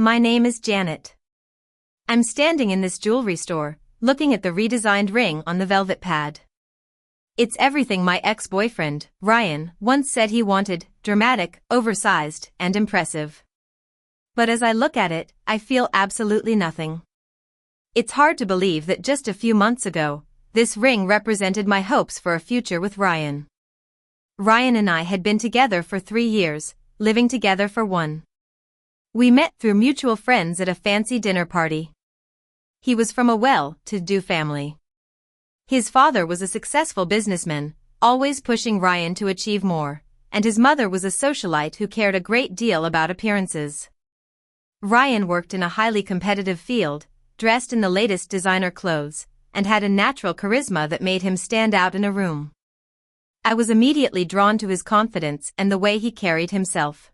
My name is Janet. I'm standing in this jewelry store, looking at the redesigned ring on the velvet pad. It's everything my ex-boyfriend, Ryan, once said he wanted: dramatic, oversized, and impressive. But as I look at it, I feel absolutely nothing. It's hard to believe that just a few months ago, this ring represented my hopes for a future with Ryan. Ryan and I had been together for 3 years, living together for 1. We met through mutual friends at a fancy dinner party. He was from a well-to-do family. His father was a successful businessman, always pushing Ryan to achieve more, and his mother was a socialite who cared a great deal about appearances. Ryan worked in a highly competitive field, dressed in the latest designer clothes, and had a natural charisma that made him stand out in a room. I was immediately drawn to his confidence and the way he carried himself.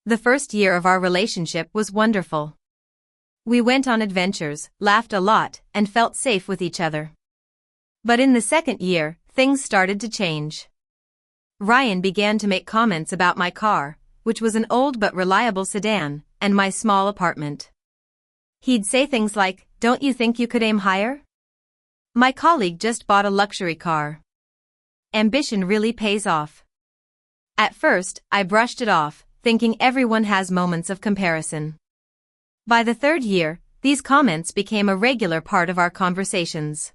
The first year of our relationship was wonderful. We went on adventures, laughed a lot, and felt safe with each other. But in the second year, things started to change. Ryan began to make comments about my car, which was an old but reliable sedan, and my small apartment. He'd say things like, "Don't you think you could aim higher? My colleague just bought a luxury car. Ambition really pays off." At first, I brushed it off, thinking everyone has moments of comparison. By the third year, these comments became a regular part of our conversations.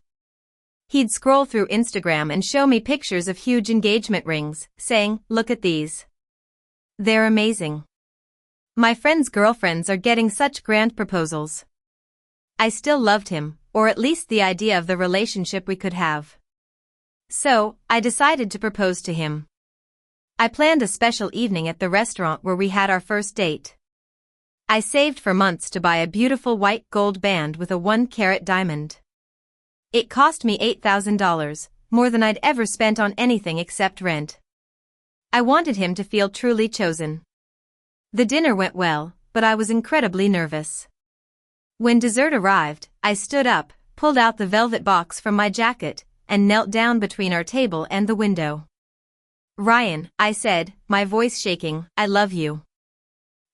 He'd scroll through Instagram and show me pictures of huge engagement rings, saying, "Look at these. They're amazing. My friends' girlfriends are getting such grand proposals." I still loved him, or at least the idea of the relationship we could have. So, I decided to propose to him. I planned a special evening at the restaurant where we had our first date. I saved for months to buy a beautiful white gold band with a 1-carat diamond. It cost me $8,000, more than I'd ever spent on anything except rent. I wanted him to feel truly chosen. The dinner went well, but I was incredibly nervous. When dessert arrived, I stood up, pulled out the velvet box from my jacket, and knelt down between our table and the window. "Ryan," I said, my voice shaking, "I love you.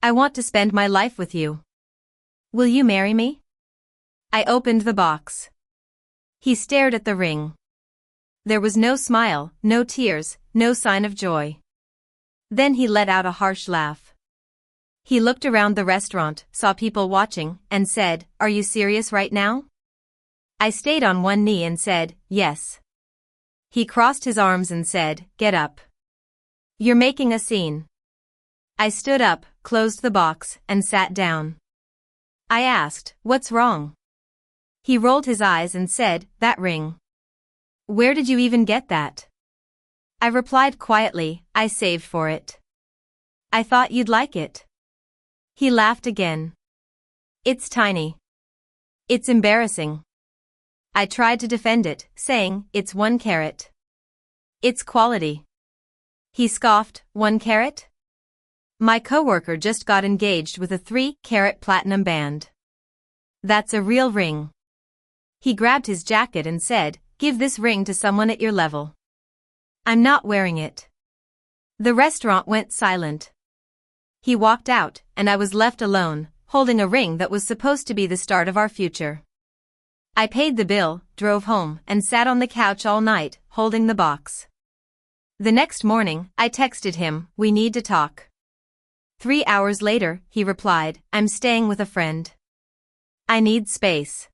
I want to spend my life with you. Will you marry me?" I opened the box. He stared at the ring. There was no smile, no tears, no sign of joy. Then he let out a harsh laugh. He looked around the restaurant, saw people watching, and said, "Are you serious right now?" I stayed on one knee and said, "Yes." He crossed his arms and said, "Get up. You're making a scene." I stood up, closed the box, and sat down. I asked, "What's wrong?" He rolled his eyes and said, "That ring. Where did you even get that?" I replied quietly, "I saved for it. I thought you'd like it." He laughed again. "It's tiny. It's embarrassing." I tried to defend it, saying, "It's 1 carat. It's quality." He scoffed, "1 carat? My coworker just got engaged with a 3-carat platinum band. That's a real ring." He grabbed his jacket and said, "Give this ring to someone at your level. I'm not wearing it." The restaurant went silent. He walked out, and I was left alone, holding a ring that was supposed to be the start of our future. I paid the bill, drove home, and sat on the couch all night, holding the box. The next morning, I texted him, "We need to talk." 3 hours later, he replied, "I'm staying with a friend. I need space."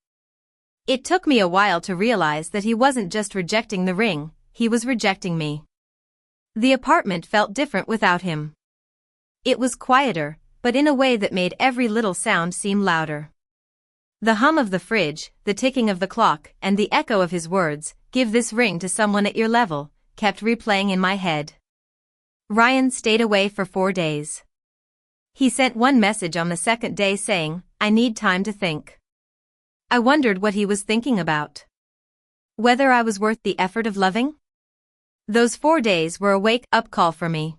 It took me a while to realize that he wasn't just rejecting the ring, he was rejecting me. The apartment felt different without him. It was quieter, but in a way that made every little sound seem louder. The hum of the fridge, the ticking of the clock, and the echo of his words, "Give this ring to someone at your level," kept replaying in my head. Ryan stayed away for 4 days. He sent one message on the second day saying, "I need time to think." I wondered what he was thinking about. Whether I was worth the effort of loving? Those 4 days were a wake-up call for me.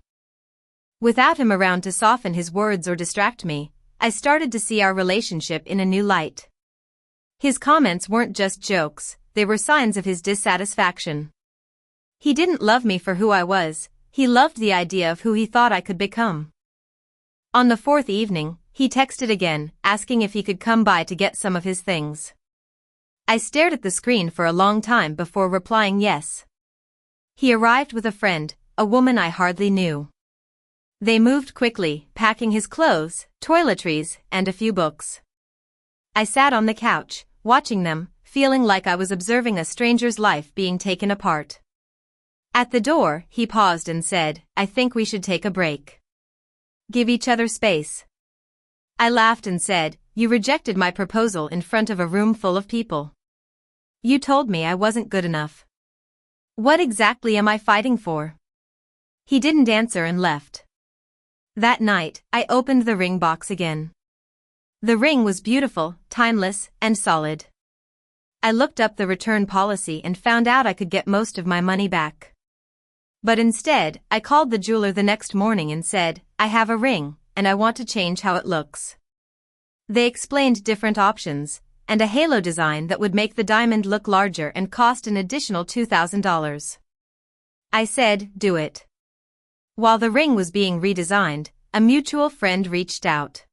Without him around to soften his words or distract me, I started to see our relationship in a new light. His comments weren't just jokes, they were signs of his dissatisfaction. He didn't love me for who I was, he loved the idea of who he thought I could become. On the 4th evening, he texted again, asking if he could come by to get some of his things. I stared at the screen for a long time before replying yes. He arrived with a friend, a woman I hardly knew. They moved quickly, packing his clothes, toiletries, and a few books. I sat on the couch, watching them, feeling like I was observing a stranger's life being taken apart. At the door, he paused and said, "I think we should take a break. Give each other space." I laughed and said, "You rejected my proposal in front of a room full of people. You told me I wasn't good enough. What exactly am I fighting for?" He didn't answer and left. That night, I opened the ring box again. The ring was beautiful, timeless, and solid. I looked up the return policy and found out I could get most of my money back. But instead, I called the jeweler the next morning and said, "I have a ring, and I want to change how it looks." They explained different options, and a halo design that would make the diamond look larger and cost an additional $2,000. I said, "Do it." While the ring was being redesigned, a mutual friend reached out.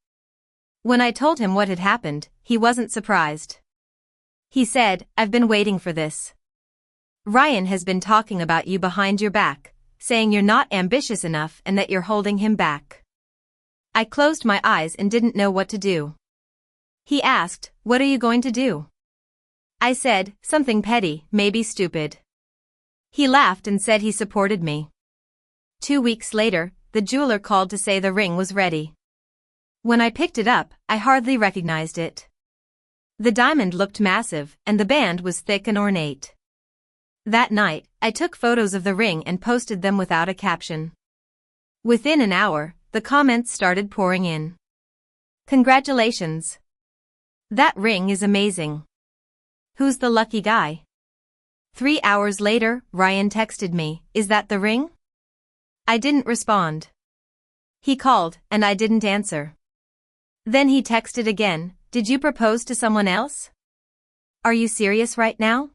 When I told him what had happened, he wasn't surprised. He said, "I've been waiting for this. Ryan has been talking about you behind your back, saying you're not ambitious enough and that you're holding him back." I closed my eyes and didn't know what to do. He asked, "What are you going to do?" I said, "Something petty, maybe stupid." He laughed and said he supported me. 2 weeks later, the jeweler called to say the ring was ready. When I picked it up, I hardly recognized it. The diamond looked massive, and the band was thick and ornate. That night, I took photos of the ring and posted them without a caption. Within an hour, the comments started pouring in. "Congratulations. That ring is amazing. Who's the lucky guy?" 3 hours later, Ryan texted me, "Is that the ring?" I didn't respond. He called, and I didn't answer. Then he texted again, "Did you propose to someone else? Are you serious right now?"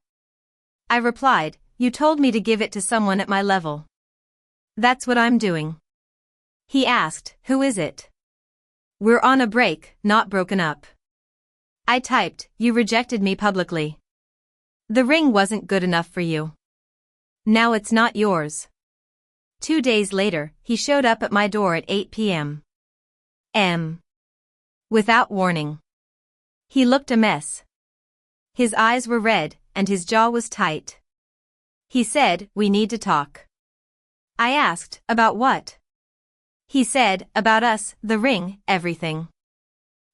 I replied, "You told me to give it to someone at my level. That's what I'm doing." He asked, "Who is it?" "We're on a break, not broken up." I typed, "You rejected me publicly. The ring wasn't good enough for you. Now it's not yours." 2 days later, he showed up at my door at 8 p.m. Without warning. He looked a mess. His eyes were red, and his jaw was tight. He said, "We need to talk." I asked, "About what?" He said, "About us, the ring, everything."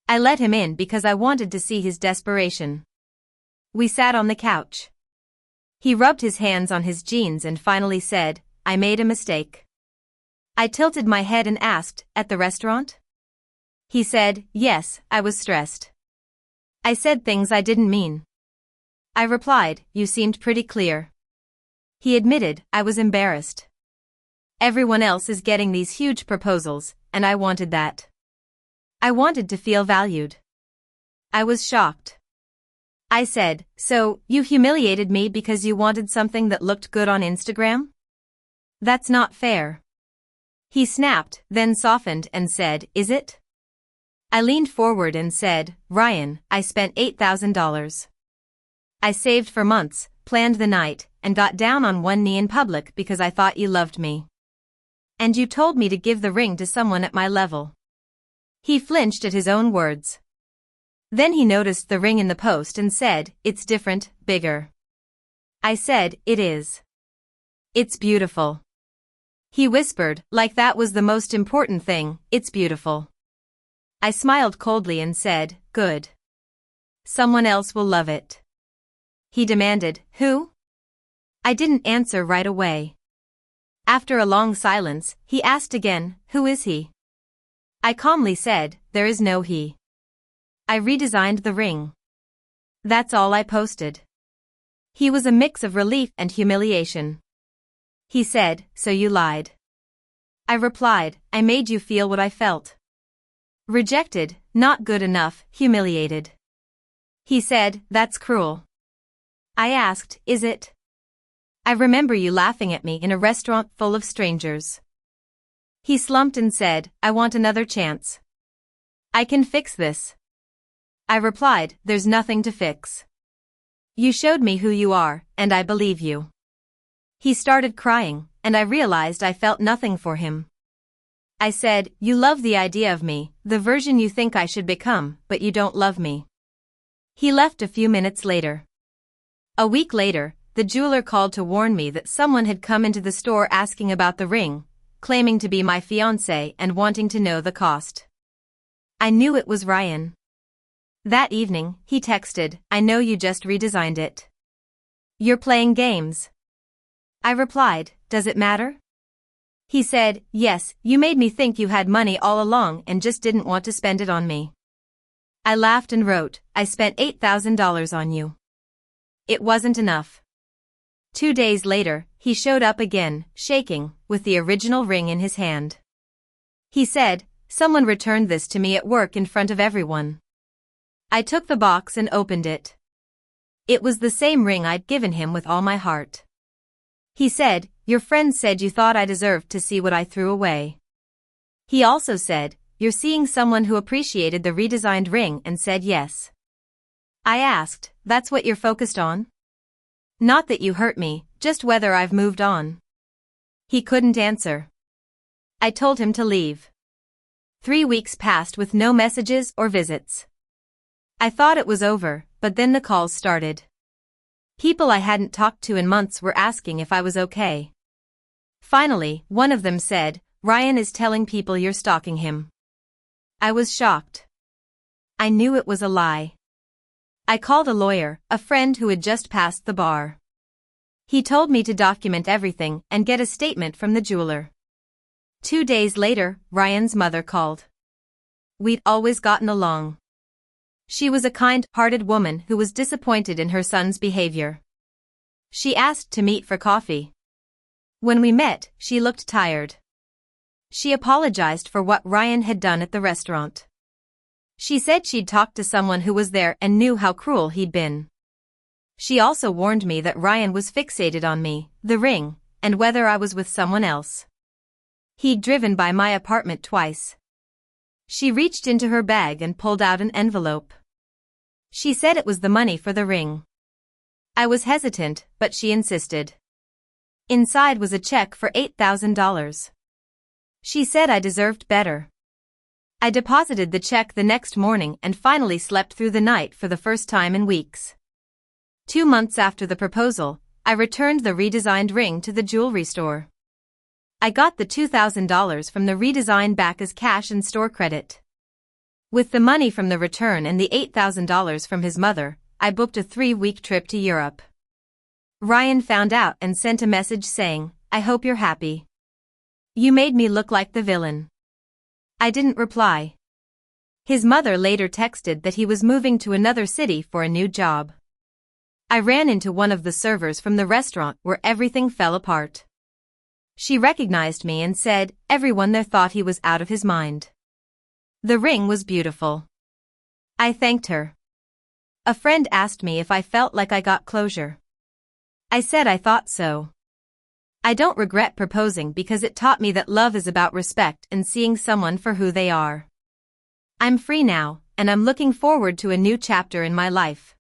I let him in because I wanted to see his desperation. We sat on the couch. He rubbed his hands on his jeans and finally said, "I made a mistake." I tilted my head and asked, "At the restaurant?" He said, "Yes, I was stressed. I said things I didn't mean." I replied, "You seemed pretty clear." He admitted, "I was embarrassed. Everyone else is getting these huge proposals, and I wanted that. I wanted to feel valued." I was shocked. I said, "So, you humiliated me because you wanted something that looked good on Instagram? That's not fair." He snapped, then softened and said, "Is it?" I leaned forward and said, "Ryan, I spent $8,000. I saved for months, planned the night, and got down on one knee in public because I thought you loved me. And you told me to give the ring to someone at my level." He flinched at his own words. Then he noticed the ring in the post and said, "It's different, bigger." I said, "It is. It's beautiful." He whispered, like that was the most important thing, "It's beautiful." I smiled coldly and said, "Good. Someone else will love it." He demanded, "Who?" I didn't answer right away. After a long silence, he asked again, "Who is he?" I calmly said, "There is no he. I redesigned the ring." That's all I posted. He was a mix of relief and humiliation. He said, "So you lied." I replied, "I made you feel what I felt. Rejected, not good enough, humiliated." He said, "That's cruel." I asked, "Is it? I remember you laughing at me in a restaurant full of strangers." He slumped and said, "I want another chance." I can fix this. I replied, there's nothing to fix. You showed me who you are, and I believe you. He started crying, and I realized I felt nothing for him. I said, you love the idea of me, the version you think I should become, but you don't love me. He left a few minutes later. A week later, the jeweler called to warn me that someone had come into the store asking about the ring, claiming to be my fiancé and wanting to know the cost. I knew it was Ryan. That evening, he texted, I know you just redesigned it. You're playing games. I replied, does it matter? He said, yes, you made me think you had money all along and just didn't want to spend it on me. I laughed and wrote, I spent $8,000 on you. It wasn't enough. 2 days later, he showed up again, shaking, with the original ring in his hand. He said, someone returned this to me at work in front of everyone. I took the box and opened it. It was the same ring I'd given him with all my heart. He said, your friends said you thought I deserved to see what I threw away. He also said, you're seeing someone who appreciated the redesigned ring and said yes. I asked, that's what you're focused on? Not that you hurt me, just whether I've moved on. He couldn't answer. I told him to leave. 3 weeks passed with no messages or visits. I thought it was over, but then the calls started. People I hadn't talked to in months were asking if I was okay. Finally, one of them said, Ryan is telling people you're stalking him. I was shocked. I knew it was a lie. I called a lawyer, a friend who had just passed the bar. He told me to document everything and get a statement from the jeweler. 2 days later, Ryan's mother called. We'd always gotten along. She was a kind-hearted woman who was disappointed in her son's behavior. She asked to meet for coffee. When we met, she looked tired. She apologized for what Ryan had done at the restaurant. She said she'd talked to someone who was there and knew how cruel he'd been. She also warned me that Ryan was fixated on me, the ring, and whether I was with someone else. He'd driven by my apartment twice. She reached into her bag and pulled out an envelope. She said it was the money for the ring. I was hesitant, but she insisted. Inside was a check for $8,000. She said I deserved better. I deposited the check the next morning and finally slept through the night for the first time in weeks. 2 months after the proposal, I returned the redesigned ring to the jewelry store. I got the $2,000 from the redesign back as cash and store credit. With the money from the return and the $8,000 from his mother, I booked a 3-week trip to Europe. Ryan found out and sent a message saying, I hope you're happy. You made me look like the villain. I didn't reply. His mother later texted that he was moving to another city for a new job. I ran into one of the servers from the restaurant where everything fell apart. She recognized me and said everyone there thought he was out of his mind. The ring was beautiful. I thanked her. A friend asked me if I felt like I got closure. I said I thought so. I don't regret proposing because it taught me that love is about respect and seeing someone for who they are. I'm free now, and I'm looking forward to a new chapter in my life.